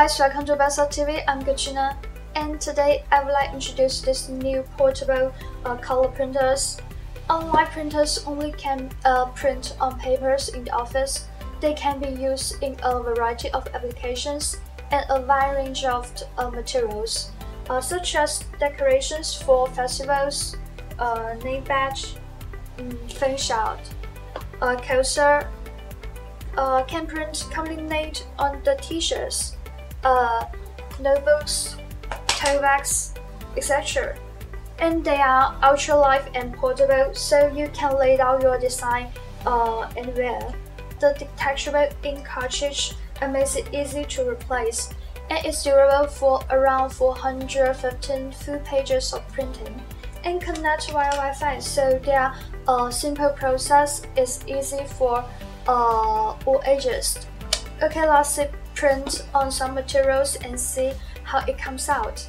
guys, welcome to BestSub TV. I'm Katrina, and today I would like to introduce this new portable color printers. Unlike printers only can print on papers in the office, they can be used in a variety of applications and a wide range of materials, such as decorations for festivals, name badge, fan shot, coaster, can print combinate on the t-shirts, notebooks, tote bags, etc. And they are ultra light and portable, so you can lay down your design anywhere. The detachable ink cartridge makes it easy to replace, and it's durable for around 415 full pages of printing, and connect via Wi-Fi, so their simple process is easy for all ages. Okay, let's print on some materials and see how it comes out.